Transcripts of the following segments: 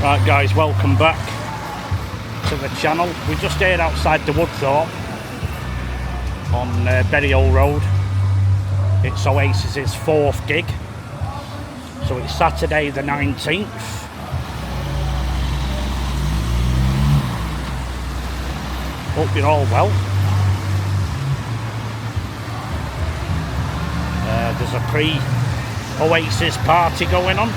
Right guys, welcome back to the channel. We're just here outside the Woodthorpe on Berryhill Road. It's Oasis's 4th gig. So it's Saturday the 19th. Hope you're all well. There's a pre-Oasis party going on.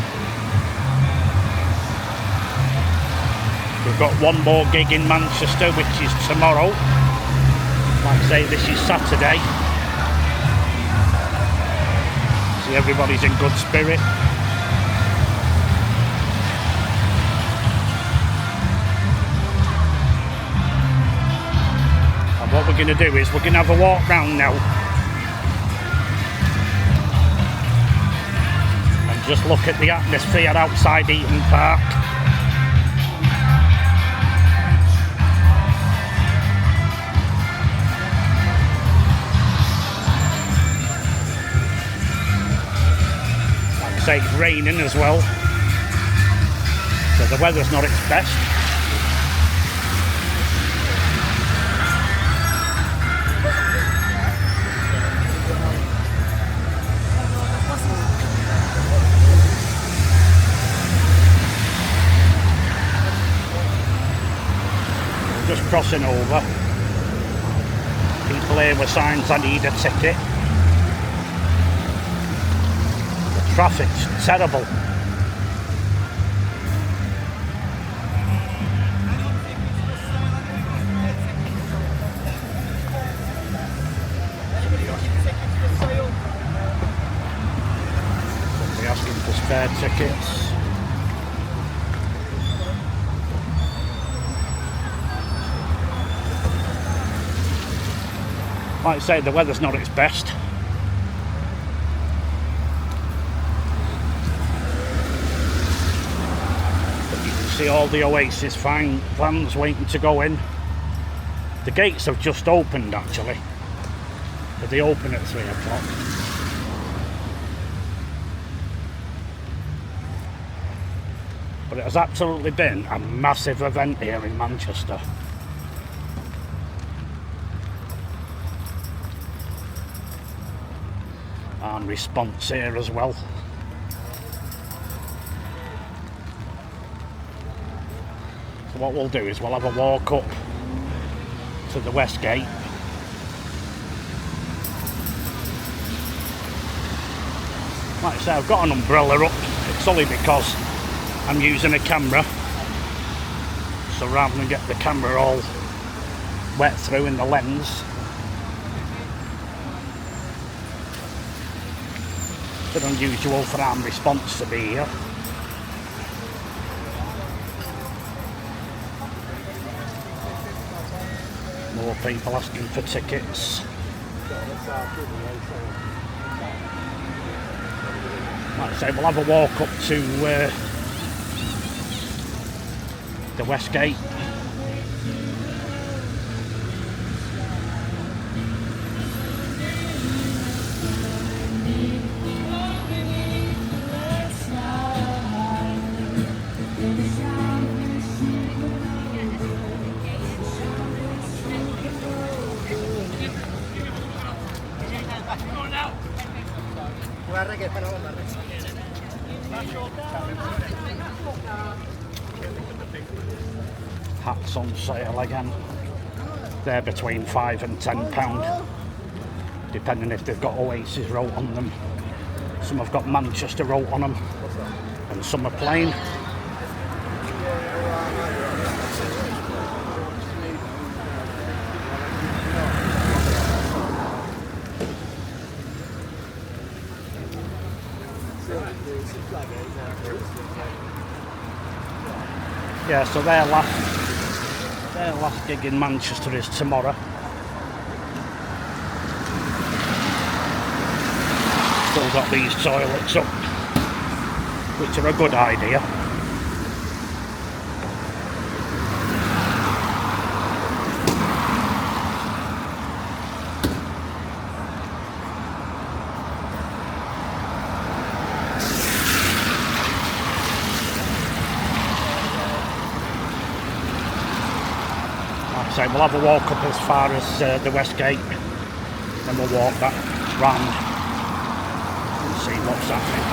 We've got one more gig in Manchester, which is tomorrow. Like I say, this is Saturday. See, everybody's in good spirit. And what we're going to do is we're going to have a walk round now. And just look at the atmosphere outside Heaton Park. Say it's raining as well, so the weather's not its best. Just crossing over. People here with signs I need a ticket. Traffic's terrible. Somebody asking for spare tickets. Like I say, the weather's not its best. See all the Oasis fans waiting to go in. The gates have just opened actually, but they open at 3 o'clock. But it has absolutely been a massive event here in Manchester. And response here as well. So what we'll do is we'll have a walk up to the west gate. Like I say, I've got an umbrella up. It's only because I'm using a camera. So rather than get the camera all wet through in the lens. It's a bit unusual for armed response to be here. More people asking for tickets. Like I say, we'll have a walk up to the west gate. Hats on sale again. They're between £5 and £10, depending if they've got Oasis wrote on them. Some have got Manchester wrote on them, and some are plain. Yeah, so their last gig in Manchester is tomorrow. Still got these toilets up, which are a good idea. I say, we'll have a walk up as far as the West Gate, then we'll walk back round and see what's happening.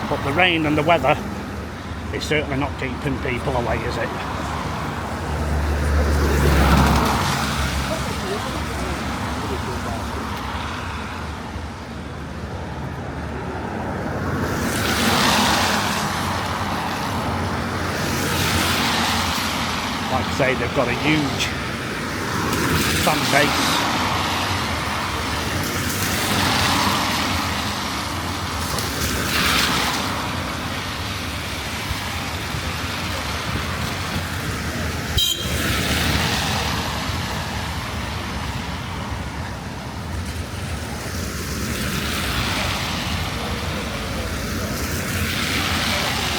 But the rain and the weather is certainly not keeping people away, is it? Like I say, they've got a huge fan base.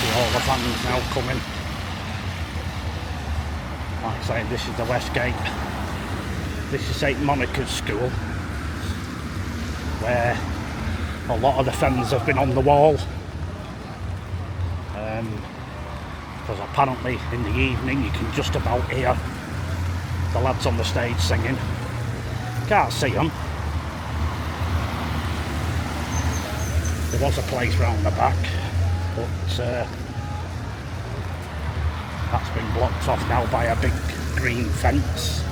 See all the fans now coming. Like I say, this is the West Gate. This is St Monica's school, where a lot of the fans have been on the wall. Because apparently in the evening you can just about hear the lads on the stage singing. Can't see them. There was a place round the back, but that's been blocked off now by a big green fence.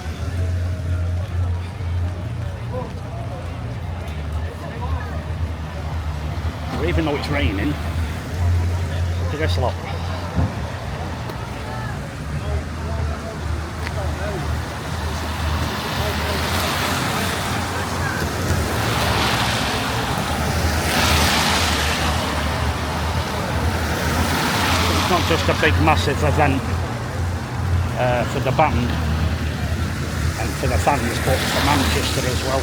So even though it's raining, look at this lot. It's not just a big massive event for the band and for the fans, but for Manchester as well.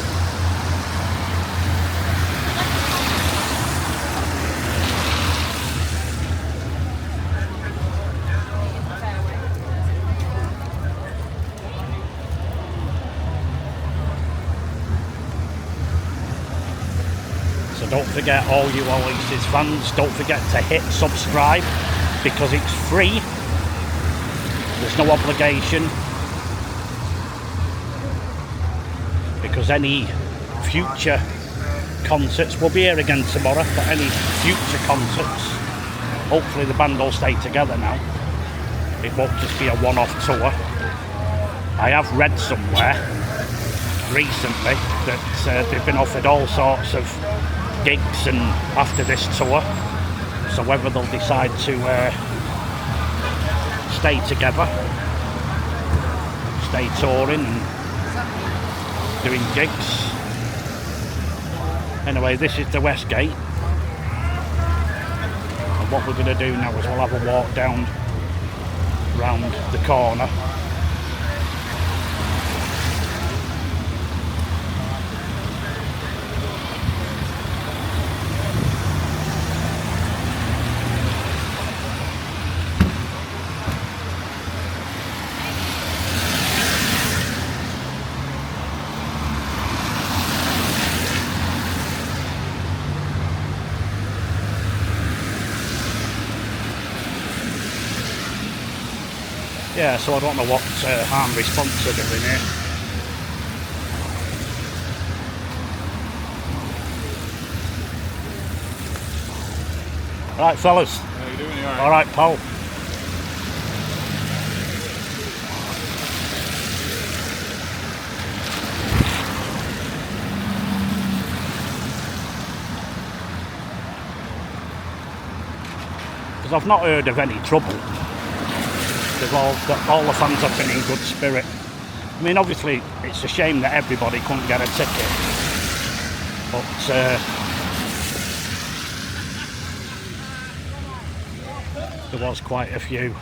So don't forget, all you Oasis fans, don't forget to hit subscribe, because it's free. There's no obligation, because any future concerts, we'll be here again tomorrow, but any future concerts, hopefully the band will stay together now. It won't just be a one-off tour. I have read somewhere recently that they've been offered all sorts of gigs and after this tour, so whether they'll decide to stay together, stay touring and doing gigs. Anyway, this is the West Gate, and what we're going to do now is we'll have a walk down round the corner. Yeah, so I don't know what harm response are doing here. Right, fellas. How you doing? You alright? Alright, pal. Because I've not heard of any trouble. All the fans have been in good spirit. I mean, obviously, it's a shame that everybody couldn't get a ticket, but there was quite a few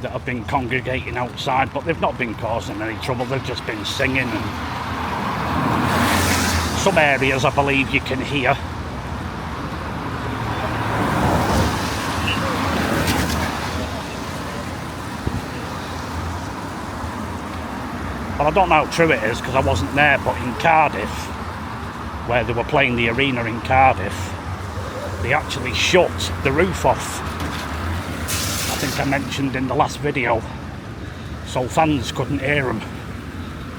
that have been congregating outside, but they've not been causing any trouble. They've just been singing, and some areas I believe you can hear. Well, I don't know how true it is because I wasn't there, but in Cardiff, where they were playing the arena in Cardiff, they actually shut the roof off. I think I mentioned in the last video, so fans couldn't hear them.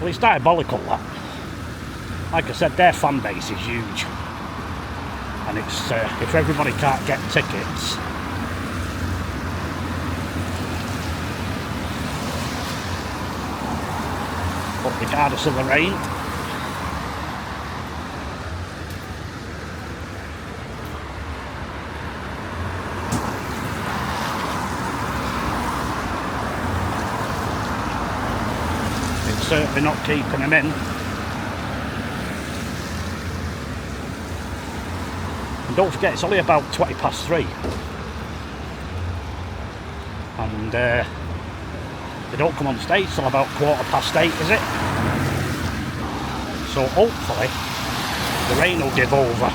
Well, it's diabolical, that. Like I said, their fan base is huge, and it's if everybody can't get tickets, but regardless of the rain, it's certainly not keeping them in. And don't forget, it's only about 3:20, and they don't come on stage till about 8:15, is it? So hopefully the rain will give over.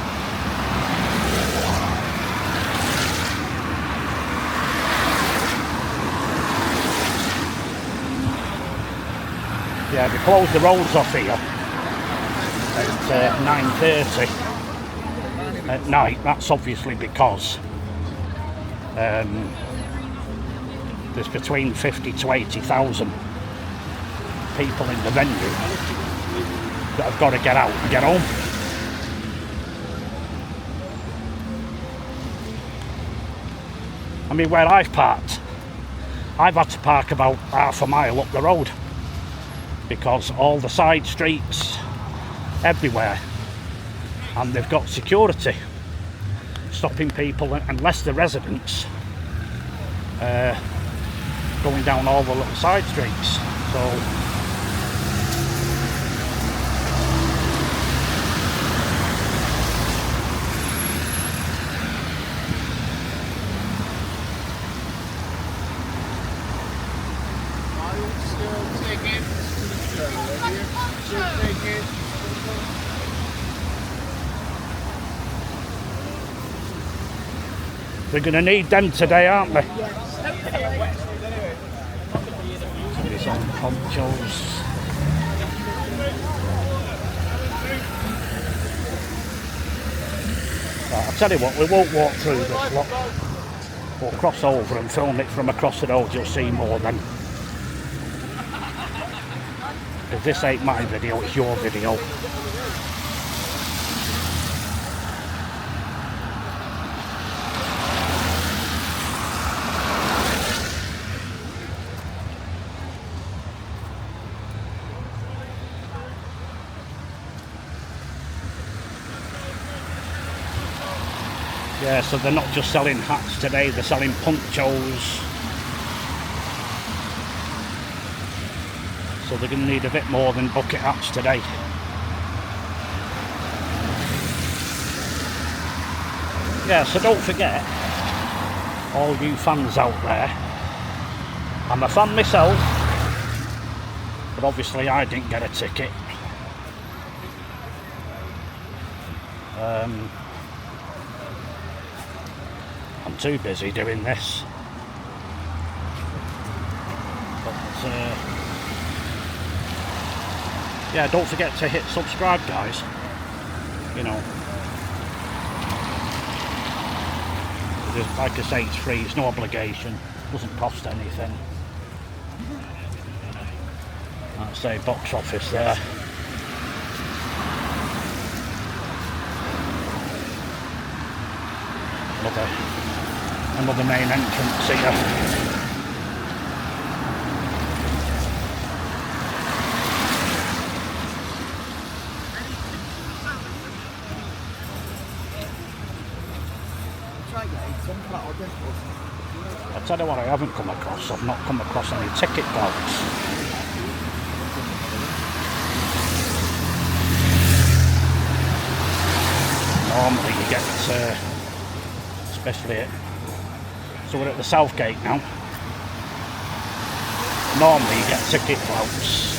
Yeah, they closed the roads off here at 9:30 at night. That's obviously because there's between 50 to 80,000 people in the venue that have got to get out and get home. I mean, where I've parked, I've had to park about half a mile up the road because all the side streets everywhere, and they've got security stopping people, unless the residents going down all the little side streets. So we're going to need them today, aren't we? Somebody's on ponchos. Right, I'll tell you what, we won't walk through this lot. We'll cross over and film it from across the road. You'll see more then. If this ain't my video, it's your video. Yeah, so they're not just selling hats today, they're selling ponchos. So they're going to need a bit more than bucket hats today. Yeah, so don't forget, all you fans out there, I'm a fan myself, but obviously I didn't get a ticket. I'm too busy doing this. But yeah, don't forget to hit subscribe, guys. You know, just, like I say, it's free, it's no obligation, doesn't cost anything. Like I say, box office there. Another main entrance here. I tell you what I haven't come across, I've not come across any ticket clouds. Normally you get, especially at, so we're at the south gate now. Normally you get ticket clouds.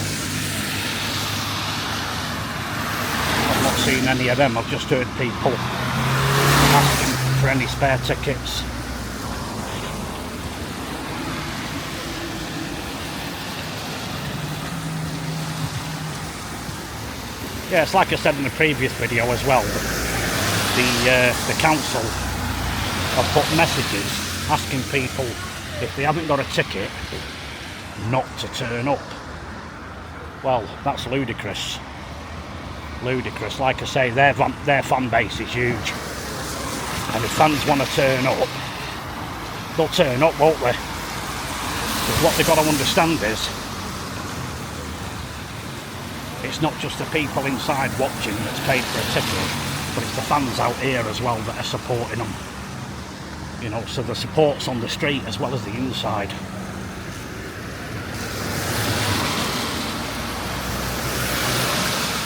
I've not seen any of them, I've just heard people asking for any spare tickets. Yeah, it's like I said in the previous video as well, the council I've put messages asking people if they haven't got a ticket not to turn up. Well, that's ludicrous. Ludicrous. Like I say, their fan base is huge, and if fans want to turn up, they'll turn up, won't they? But what they've got to understand is, it's not just the people inside watching that's paid for a ticket, but it's the fans out here as well that are supporting them. You know, so the support's on the street as well as the inside.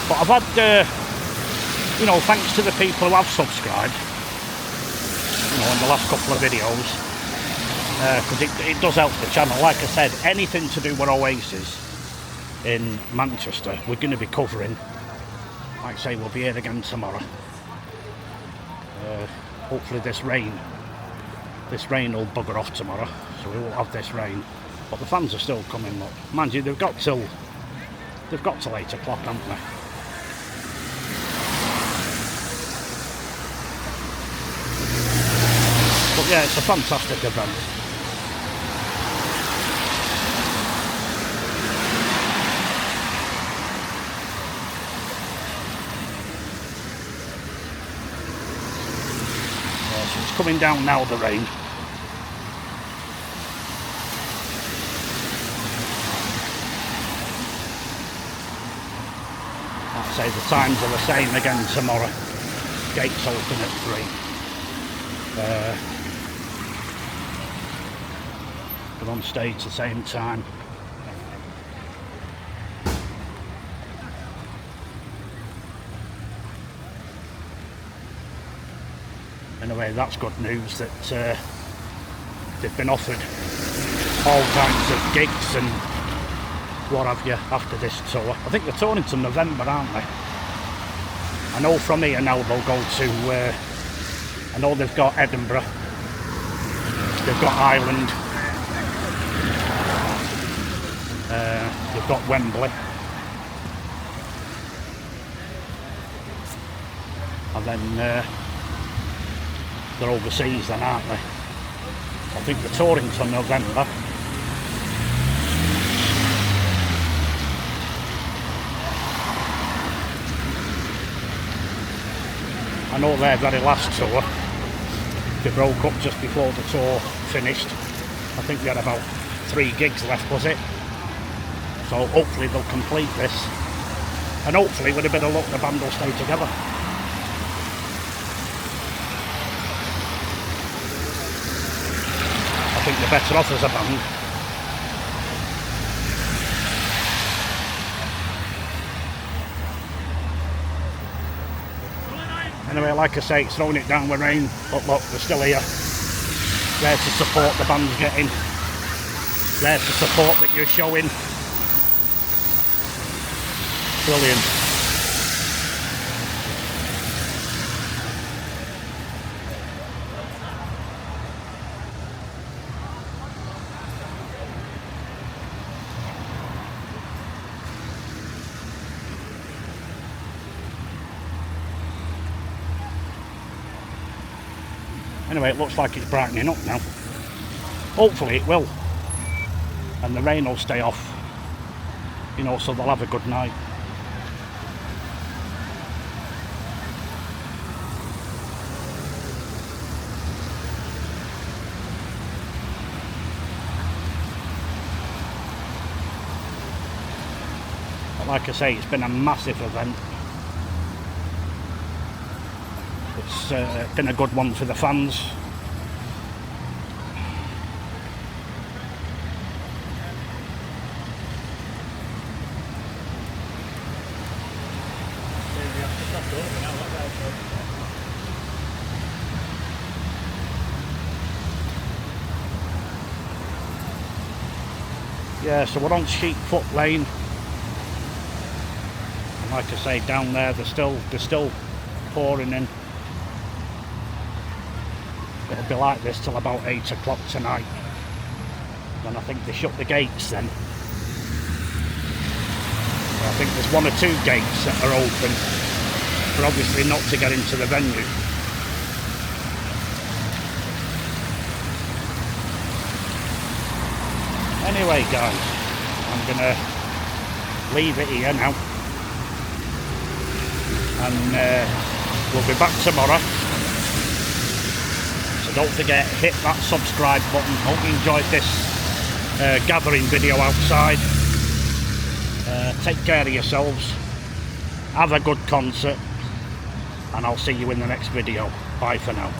But I've had, you know, thanks to the people who have subscribed, you know, in the last couple of videos, because it does help the channel. Like I said, anything to do with Oasis in Manchester, we're going to be covering. Like I say, we'll be here again tomorrow. Hopefully this rain will bugger off tomorrow, so we won't have this rain. But the fans are still coming. Look, mind you, they've got till 8 o'clock, haven't they? But yeah, it's a fantastic event. So it's coming down now, the rain. Like I say, the times are the same again tomorrow. Gates open at 3. We're on stage at the same time. Anyway, that's good news that they've been offered all kinds of gigs and what have you after this tour. I think they're touring to November, aren't they? I know from here now they'll go to, I know they've got Edinburgh, they've got Ireland, they've got Wembley, and then they're overseas then, aren't they? I think they're touring till November. I know their very last tour, they broke up just before the tour finished. I think they had about 3 gigs left, was it? So hopefully they'll complete this, and hopefully with a bit of luck the band will stay together. I think they're better off as a band. Anyway, like I say, it's throwing it down with rain, but look, they're still here. There to support the band's getting. There to support that you're showing. Brilliant. Anyway, it looks like it's brightening up now. Hopefully it will. And the rain will stay off. You know, so they'll have a good night. But like I say, it's been a massive event. It's been a good one for the fans. Yeah, so we're on Sheepfoot Lane. And like I say, down there they're still pouring in. It'll be like this till about 8 o'clock tonight. Then I think they shut the gates then. I think there's 1 or 2 gates that are open, but obviously not to get into the venue. Anyway guys, I'm gonna leave it here now, and we'll be back tomorrow. So don't forget, hit that subscribe button. Hope you enjoyed this gathering video outside. Take care of yourselves, have a good concert, and I'll see you in the next video. Bye for now.